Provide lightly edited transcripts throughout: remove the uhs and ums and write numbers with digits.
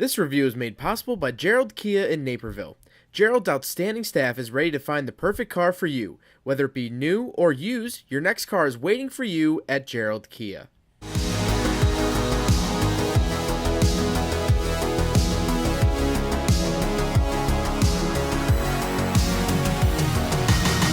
This review is made possible by Gerald Kia in Naperville. Gerald's outstanding staff is ready to find the perfect car for you. Whether it be new or used, your next car is waiting for you at Gerald Kia.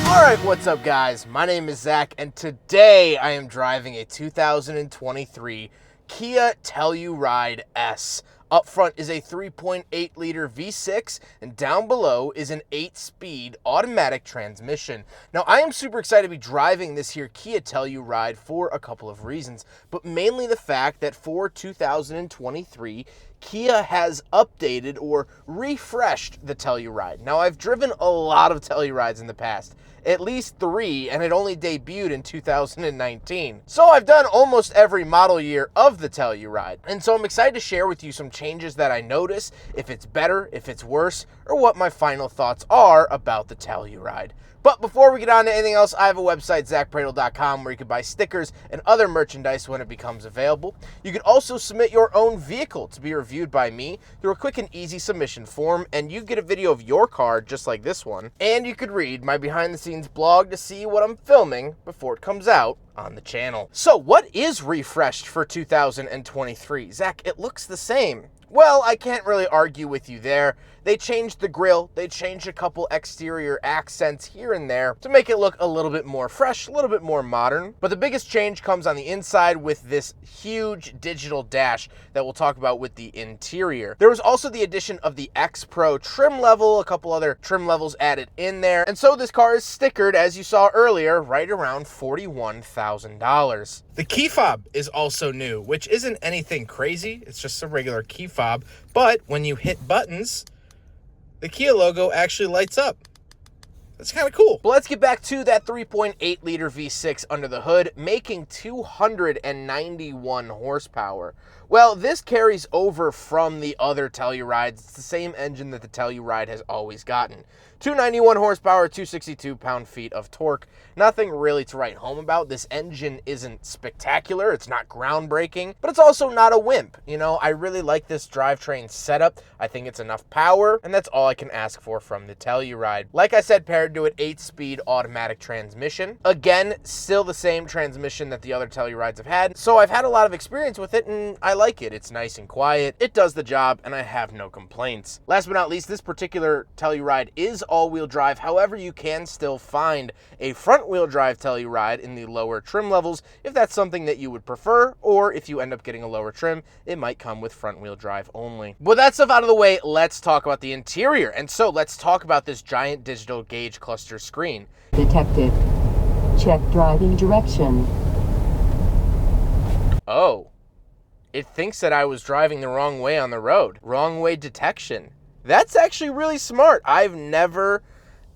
Alright, what's up guys? My name is Zach, and today I am driving a 2023 Kia Telluride S. Up front is a 3.8 liter V6, and down below is an 8-speed automatic transmission. Now, I am super excited to be driving this here Kia Telluride for a couple of reasons, but mainly the fact that for 2023, Kia has updated or refreshed the Telluride. Now, I've driven a lot of Tellurides in the past, at least 3, and it only debuted in 2019. So I've done almost every model year of the Telluride, and so I'm excited to share with you some changes that I notice, if it's better, if it's worse, or what my final thoughts are about the Telluride. But before we get on to anything else, I have a website, zackpradel.com, where you can buy stickers and other merchandise when it becomes available. You can also submit your own vehicle to be reviewed by me through a quick and easy submission form, and you get a video of your car just like this one. And you could read my behind-the-scenes blog to see what I'm filming before it comes out on the channel. So what is refreshed for 2023? Zach, it looks the same. Well, I can't really argue with you there. They changed the grille, they changed a couple exterior accents here and there to make it look a little bit more fresh, a little bit more modern. But the biggest change comes on the inside with this huge digital dash that we'll talk about with the interior. There was also the addition of the X Pro trim level, a couple other trim levels added in there. And so this car is stickered, as you saw earlier, right around $41,000. The key fob is also new, which isn't anything crazy. It's just a regular key fob. But when you hit buttons, the Kia logo actually lights up. That's kind of cool. But let's get back to that 3.8 liter V6 under the hood, making 291 horsepower. Well, this carries over from the other Tellurides. It's the same engine that the Telluride has always gotten. 291 horsepower, 262 pound-feet of torque. Nothing really to write home about. This engine isn't spectacular. It's not groundbreaking, but it's also not a wimp. You know, I really like this drivetrain setup. I think it's enough power, and that's all I can ask for from the Telluride. Like I said, paired to an 8-speed automatic transmission. Again, still the same transmission that the other Tellurides have had, so I've had a lot of experience with it, and I like it. It's nice and quiet. It does the job, and I have no complaints. Last but not least, this particular Telluride is all-wheel drive. However, you can still find a front-wheel drive Telluride in the lower trim levels if that's something that you would prefer, or if you end up getting a lower trim, it might come with front-wheel drive only. With that stuff out of the way, let's talk about the interior. And so let's talk about this giant digital gauge cluster screen. Detected. Check driving direction. Oh, it thinks that I was driving the wrong way on the road. Wrong way detection. That's actually really smart. I've never,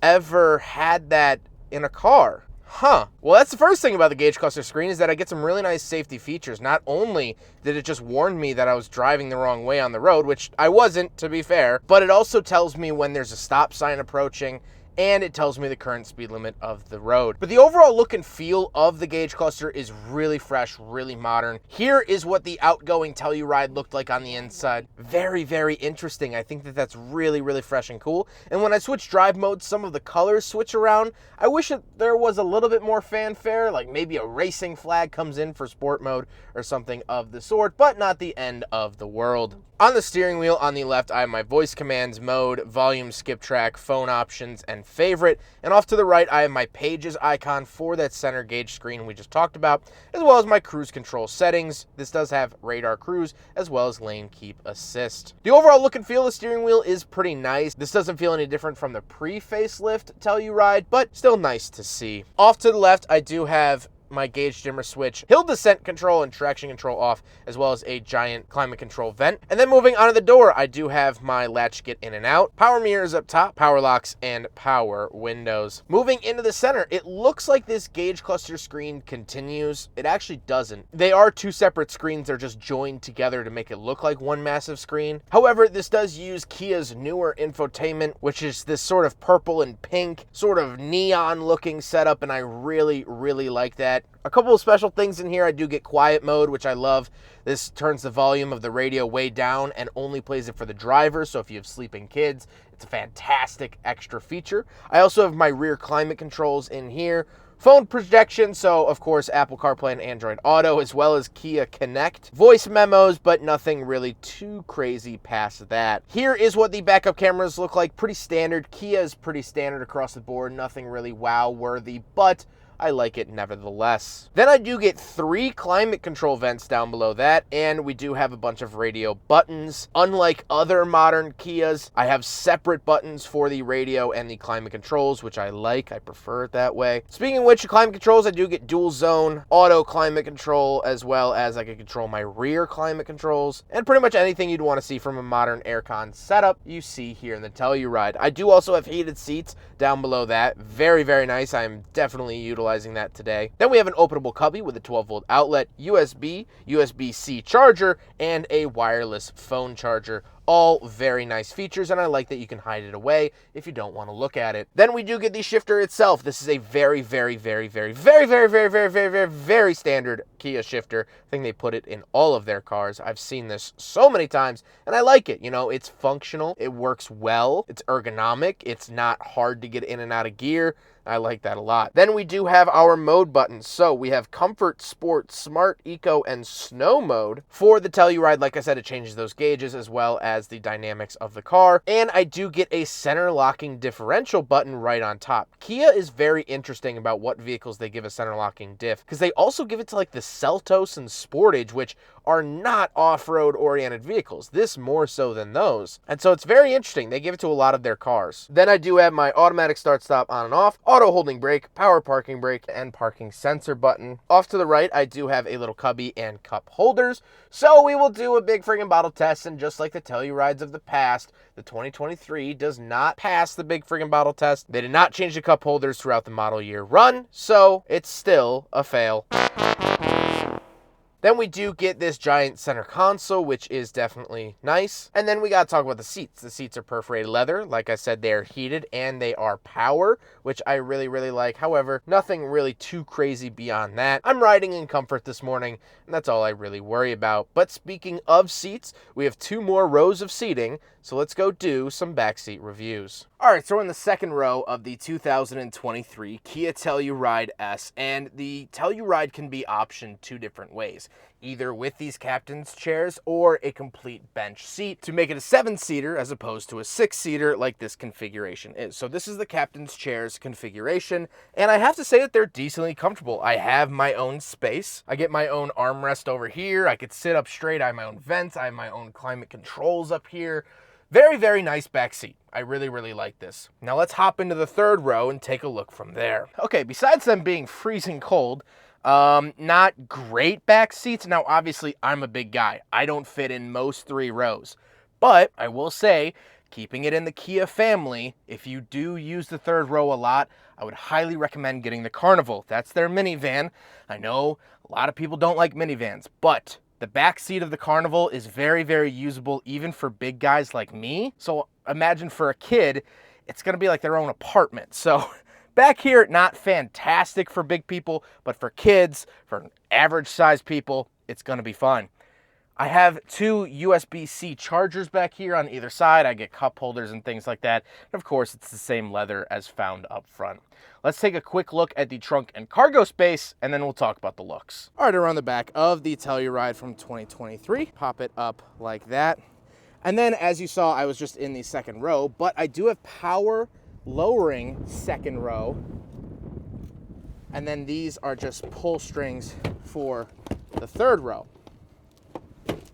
ever had that in a car. Huh. Well, that's the first thing about the gauge cluster screen, is that I get some really nice safety features. Not only did it just warn me that I was driving the wrong way on the road, which I wasn't, to be fair, but it also tells me when there's a stop sign approaching, and it tells me the current speed limit of the road. But the overall look and feel of the gauge cluster is really fresh, really modern. Here is what the outgoing Telluride looked like on the inside. Very, very interesting. I think that that's really, really fresh and cool. And when I switch drive modes, some of the colors switch around. I wish that there was a little bit more fanfare, like maybe a racing flag comes in for sport mode or something of the sort, but not the end of the world. On the steering wheel on the left, I have my voice commands mode, volume, skip track, phone options, and favorite. And off to the right, I have my pages icon for that center gauge screen we just talked about, as well as my cruise control settings. This does have radar cruise, as well as lane keep assist. The overall look and feel of the steering wheel is pretty nice. This doesn't feel any different from the pre-facelift Telluride, but still nice to see. Off to the left, I do have my gauge dimmer switch, hill descent control and traction control off, as well as a giant climate control vent. And then moving onto the door, I do have my latch get in and out, power mirrors up top, power locks, and power windows. Moving into the center, it looks like this gauge cluster screen continues. It actually doesn't. They are two separate screens. They're just joined together to make it look like one massive screen. However, this does use Kia's newer infotainment, which is this sort of purple and pink, sort of neon looking setup, and I really, really like that. that. A couple of special things in here. I do get quiet mode, which I love. This turns the volume of the radio way down and only plays it for the driver. So if you have sleeping kids, it's a fantastic extra feature. I also have my rear climate controls in here. Phone projection, so of course Apple CarPlay and Android Auto, as well as Kia Connect. Voice memos, but nothing really too crazy past that. Here is what the backup cameras look like. Pretty standard. Kia is pretty standard across the board. Nothing really wow-worthy, but I like it nevertheless. Then I do get 3 climate control vents down below that, and we do have a bunch of radio buttons. Unlike other modern Kias, I have separate buttons for the radio and the climate controls, which I like. I prefer it that way. Speaking of which, the climate controls, I do get dual zone, auto climate control, as well as I can control my rear climate controls, and pretty much anything you'd want to see from a modern aircon setup, you see here in the Telluride. I do also have heated seats down below that. Very, very nice. I'm definitely utilizing that today. Then we have an openable cubby with a 12-volt outlet, USB, USB-C charger, and a wireless phone charger. All very nice features, and I like that you can hide it away if you don't want to look at it. Then we do get the shifter itself. This is a very standard Kia shifter. I think they put it in all of their cars. I've seen this so many times, and I like it. You know, it's functional, it works well, it's ergonomic, it's not hard to get in and out of gear. I like that a lot. Then we do have our mode buttons. So we have Comfort, Sport, Smart, Eco, and Snow mode. For the Telluride, like I said, it changes those gauges as well as the dynamics of the car. And I do get a center locking differential button right on top. Kia is very interesting about what vehicles they give a center locking diff, because they also give it to like the Seltos and Sportage, which are not off-road oriented vehicles. This more so than those. And so it's very interesting. They give it to a lot of their cars. Then I do have my automatic start stop on and off, auto holding brake, power parking brake, and parking sensor button. Off to the right, I do have a little cubby and cup holders. So we will do a big friggin' bottle test, and just like the Tellurides of the past, the 2023 does not pass the big friggin' bottle test. They did not change the cup holders throughout the model year run, so it's still a fail. Then we do get this giant center console, which is definitely nice. And then we got to talk about the seats. The seats are perforated leather. Like I said, they are heated and they are power, which I really, really like. However, nothing really too crazy beyond that. I'm riding in comfort this morning, and that's all I really worry about. But speaking of seats, we have 2 more rows of seating, so let's go do some backseat reviews. All right, so we're in the second row of the 2023 Kia Telluride S, and the Telluride can be optioned 2 different ways, either with these captain's chairs or a complete bench seat to make it a 7-seater as opposed to a 6-seater like this configuration is. So this is the captain's chairs configuration, and I have to say that they're decently comfortable. I have my own space. I get my own armrest over here. I could sit up straight. I have my own vents. I have my own climate controls up here. Very, very nice back seat. I really, really like this. Now let's hop into the third row and take a look from there. Okay, besides them being freezing cold, not great back seats. Now, obviously, I'm a big guy. I don't fit in most 3 rows. But I will say, keeping it in the Kia family, if you do use the third row a lot, I would highly recommend getting the Carnival. That's their minivan. I know a lot of people don't like minivans, but the back seat of the Carnival is very, very usable even for big guys like me. So imagine for a kid, it's going to be like their own apartment. So back here, not fantastic for big people, but for kids, for average sized people, it's going to be fun. I have 2 USB-C chargers back here on either side. I get cup holders and things like that. And of course, it's the same leather as found up front. Let's take a quick look at the trunk and cargo space, and then we'll talk about the looks. All right, around the back of the Telluride from 2023. Pop it up like that. And then, as you saw, I was just in the second row, but I do have power lowering second row. And then these are just pull strings for the third row.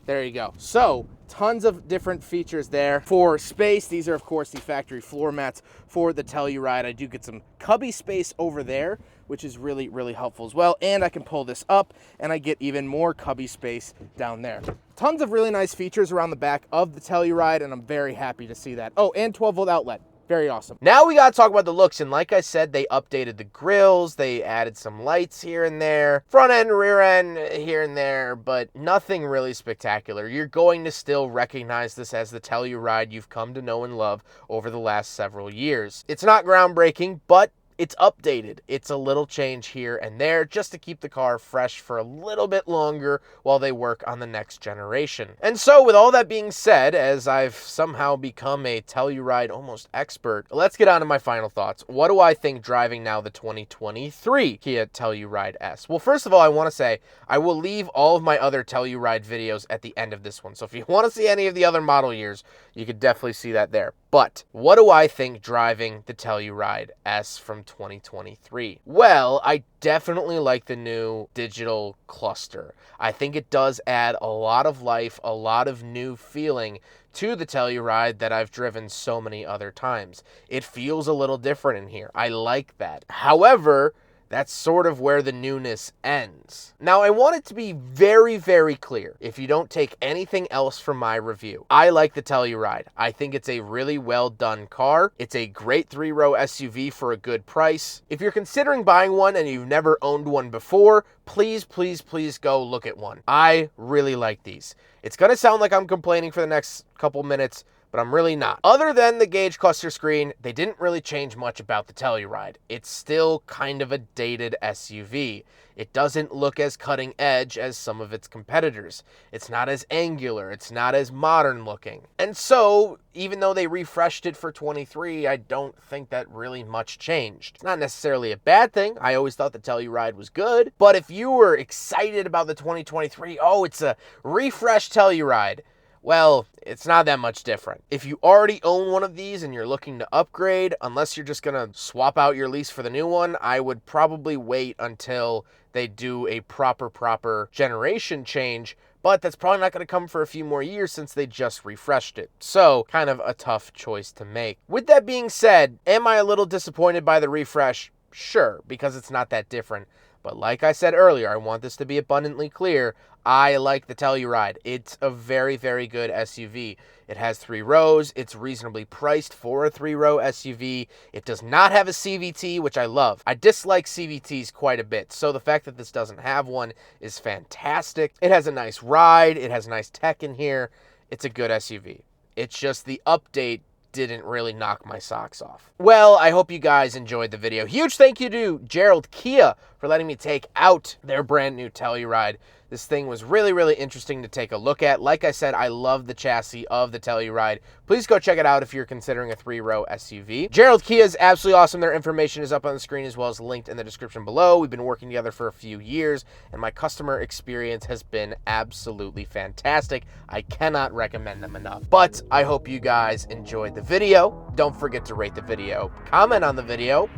There you go. So tons of different features there. For space, these are of course the factory floor mats for the Telluride. I do get some cubby space over there, which is really, really helpful as well. And I can pull this up and I get even more cubby space down there. Tons of really nice features around the back of the Telluride, and I'm very happy to see that. Oh, and 12-volt outlet. Very awesome. Now we got to talk about the looks, and like I said, they updated the grills, they added some lights here and there, front end, rear end here and there, but nothing really spectacular. You're going to still recognize this as the Telluride you've come to know and love over the last several years. It's not groundbreaking, but it's updated. It's a little change here and there just to keep the car fresh for a little bit longer while they work on the next generation. And so with all that being said, as I've somehow become a Telluride almost expert, let's get on to my final thoughts. What do I think driving now the 2023 Kia Telluride S? Well, first of all, I want to say I will leave all of my other Telluride videos at the end of this one. So if you want to see any of the other model years, you could definitely see that there. But what do I think driving the Telluride S from 2023? Well, I definitely like the new digital cluster. I think it does add a lot of life, a lot of new feeling to the Telluride that I've driven so many other times. It feels a little different in here. I like that. However, that's sort of where the newness ends. Now, I want it to be very, very clear, if you don't take anything else from my review. I like the Telluride. I think it's a really well done car. It's a great 3-row SUV for a good price. If you're considering buying one and you've never owned one before, please, please, please go look at one. I really like these. It's gonna sound like I'm complaining for the next couple minutes, but I'm really not. Other than the gauge cluster screen, they didn't really change much about the Telluride. It's still kind of a dated SUV. It doesn't look as cutting edge as some of its competitors. It's not as angular. It's not as modern looking. And so, even though they refreshed it for 23, I don't think that really much changed. It's not necessarily a bad thing. I always thought the Telluride was good. But if you were excited about the 2023, oh, it's a refreshed Telluride, well, it's not that much different. If you already own one of these and you're looking to upgrade, unless you're just gonna swap out your lease for the new one, I would probably wait until they do a proper generation change, but that's probably not gonna come for a few more years since they just refreshed it. So, kind of a tough choice to make. With that being said, am I a little disappointed by the refresh? Sure, because it's not that different. But like I said earlier, I want this to be abundantly clear. I like the Telluride. It's a very, very good SUV. It has 3 rows. It's reasonably priced for a 3-row SUV. It does not have a CVT, which I love. I dislike CVTs quite a bit, so the fact that this doesn't have one is fantastic. It has a nice ride. It has nice tech in here. It's a good SUV. It's just the update didn't really knock my socks off. Well, I hope you guys enjoyed the video. Huge thank you to Gerald Kia for letting me take out their brand new Telluride. This thing was really, really interesting to take a look at. Like I said, I love the chassis of the Telluride. Please go check it out if you're considering a 3-row SUV. Gerald Kia is absolutely awesome. Their information is up on the screen as well as linked in the description below. We've been working together for a few years, and my customer experience has been absolutely fantastic. I cannot recommend them enough. But I hope you guys enjoyed the video. Don't forget to rate the video, comment on the video,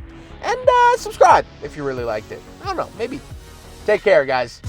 and subscribe if you really liked it. I don't know, maybe. Take care, guys.